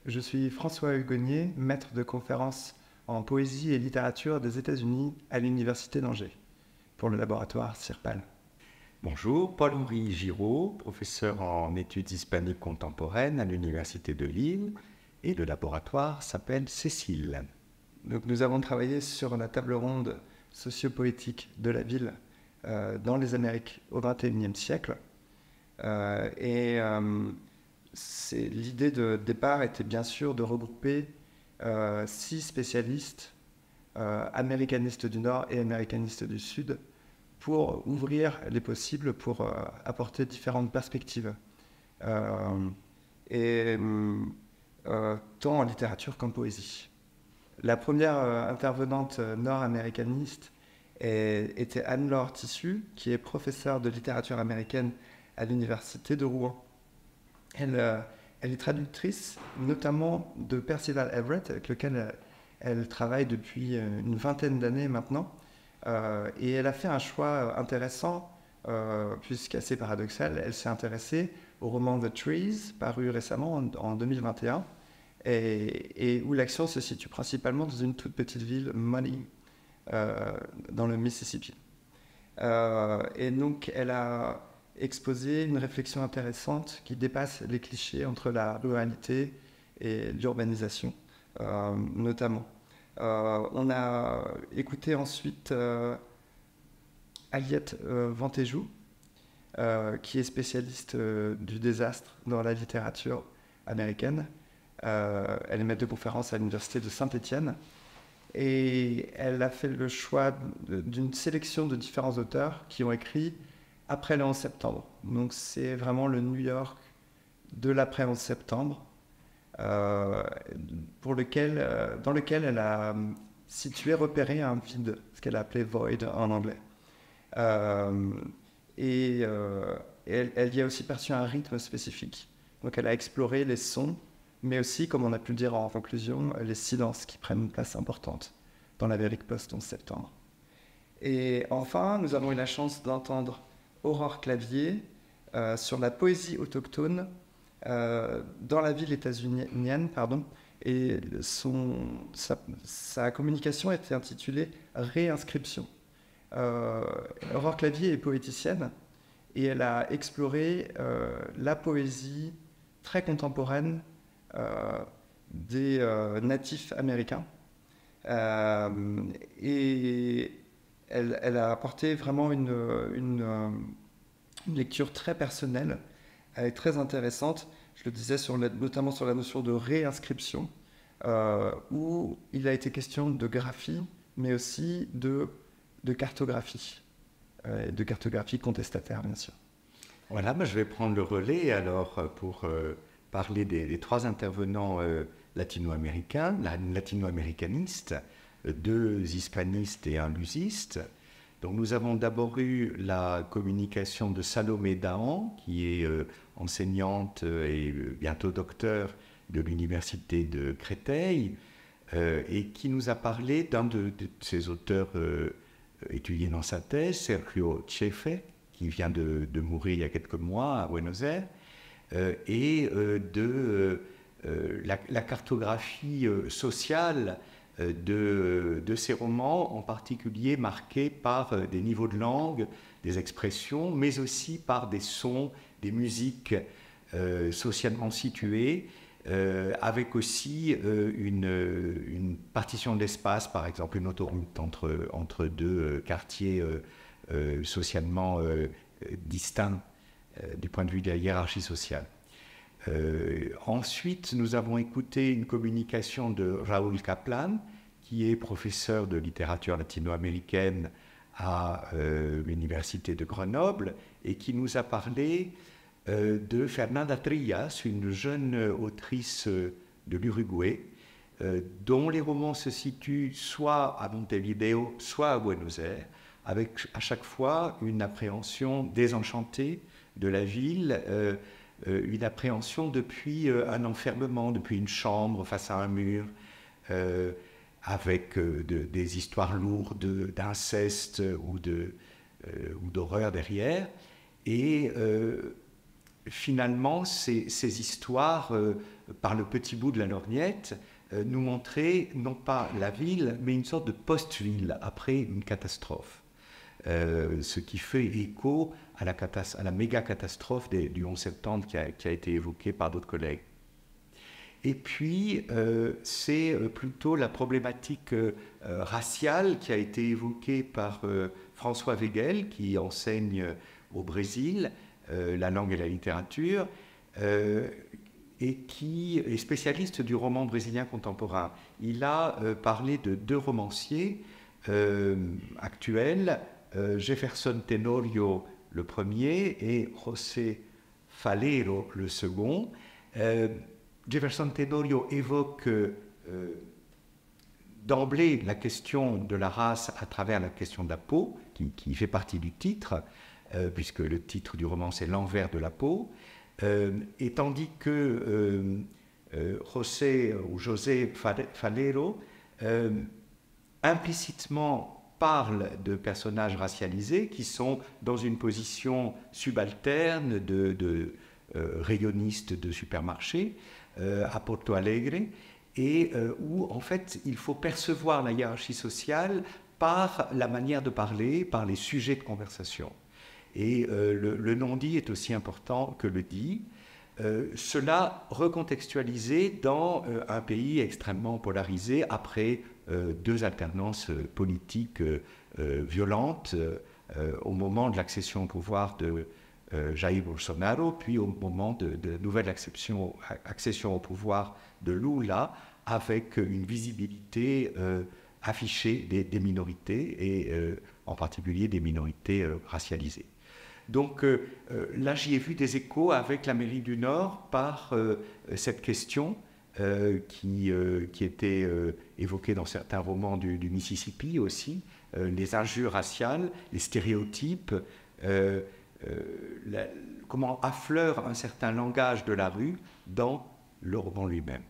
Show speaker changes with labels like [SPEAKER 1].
[SPEAKER 1] Je suis François Hugonnier, maître de conférences en poésie et littérature des États-Unis à l'Université d'Angers, pour le laboratoire CIRPAL.
[SPEAKER 2] Bonjour, Paul-Henri Giraud, professeur en études hispaniques contemporaines à l'Université de Lille, et le laboratoire s'appelle Cécile.
[SPEAKER 1] Donc, nous avons travaillé sur la table ronde sociopoétique de la ville dans les Amériques au XXIe siècle. L'idée de départ était bien sûr de regrouper 6 spécialistes américanistes du Nord et américanistes du Sud pour ouvrir les possibles, pour apporter différentes perspectives, euh, et, tant en littérature qu'en poésie. La première intervenante nord-américaniste était Anne-Laure Tissu, qui est professeure de littérature américaine à l'université de Rouen. Elle est traductrice notamment de Percival Everett, avec lequel elle travaille depuis une vingtaine d'années maintenant. Et elle a fait un choix intéressant, puisqu'assez paradoxal. Elle s'est intéressée au roman The Trees, paru récemment en 2021, et où l'action se situe principalement dans une toute petite ville, Money, dans le Mississippi. Et donc, elle a exposé une réflexion intéressante qui dépasse les clichés entre la ruralité et l'urbanisation, notamment. On a écouté ensuite Aliette Ventejou, qui est spécialiste du désastre dans la littérature américaine. Elle est maître de conférence à l'université de Saint-Étienne. Et elle a fait le choix d'une sélection de différents auteurs qui ont écrit après le 11 septembre. Donc c'est vraiment le New York de l'après 11 septembre, dans lequel elle a situé, repéré un vide, ce qu'elle a appelé void en anglais. Euh, elle y a aussi perçu un rythme spécifique. Donc elle a exploré les sons, mais aussi, comme on a pu le dire en conclusion, les silences qui prennent une place importante dans l'Amérique post-11 septembre. Et enfin, nous avons eu la chance d'entendre Aurore Clavier sur la poésie autochtone dans la ville états-unienne, et sa communication était intitulée Réinscription. Aurore Clavier est poéticienne et elle a exploré la poésie très contemporaine des natifs américains. Et elle a apporté vraiment une lecture très personnelle et très intéressante. Je le disais, notamment sur la notion de réinscription, où il a été question de graphie, mais aussi de cartographie, de cartographie contestataire, bien sûr.
[SPEAKER 2] Voilà, je vais prendre le relais alors pour parler des trois intervenants latino-américains, latino-américanistes, deux hispanistes et un lusiste. Donc nous avons d'abord eu la communication de Salomé Dahan, qui est enseignante et bientôt docteur de l'université de Créteil, et qui nous a parlé d'un de ses auteurs étudiés dans sa thèse, Sergio Chefe, qui vient de mourir il y a quelques mois à Buenos Aires, et de la cartographie sociale de ces romans, en particulier marqués par des niveaux de langue, des expressions, mais aussi par des sons, des musiques socialement situées, avec aussi une partition de l'espace, par exemple une autoroute entre deux quartiers socialement distincts du point de vue de la hiérarchie sociale. Ensuite, nous avons écouté une communication de Raúl Kaplan, qui est professeur de littérature latino-américaine à l'université de Grenoble, et qui nous a parlé de Fernanda Trias, une jeune autrice de l'Uruguay, dont les romans se situent soit à Montevideo, soit à Buenos Aires, avec à chaque fois une appréhension désenchantée de la ville, une appréhension depuis un enfermement, depuis une chambre face à un mur, avec des histoires lourdes d'inceste ou d'horreur derrière. Et finalement, ces histoires, par le petit bout de la lorgnette, nous montraient non pas la ville, mais une sorte de post-ville après une catastrophe. Ce qui fait écho à la méga catastrophe du 11 septembre qui a été évoquée par d'autres collègues. Et puis, c'est plutôt la problématique raciale qui a été évoquée par François Weigel, qui enseigne au Brésil la langue et la littérature, et qui est spécialiste du roman brésilien contemporain. Il a parlé de deux romanciers actuels, Jefferson Tenorio le premier et José Falero le second. Jefferson Tenorio évoque d'emblée la question de la race à travers la question de la peau, qui fait partie du titre, puisque le titre du roman c'est L'envers de la peau, et tandis que José Falero implicitement parle de personnages racialisés qui sont dans une position subalterne de rayonnistes de supermarché à Porto Alegre, et où en fait il faut percevoir la hiérarchie sociale par la manière de parler, par les sujets de conversation. Et le non-dit est aussi important que le dit. Cela recontextualisé dans un pays extrêmement polarisé après deux alternances politiques violentes au moment de l'accession au pouvoir de Jair Bolsonaro, puis au moment de nouvelle accession au pouvoir de Lula, avec une visibilité affichée des minorités, et en particulier des minorités racialisées. Donc là, j'y ai vu des échos avec l'Amérique du Nord par cette question qui était évoquée dans certains romans du Mississippi aussi, les injures raciales, les stéréotypes, comment affleure un certain langage de la rue dans le roman lui-même.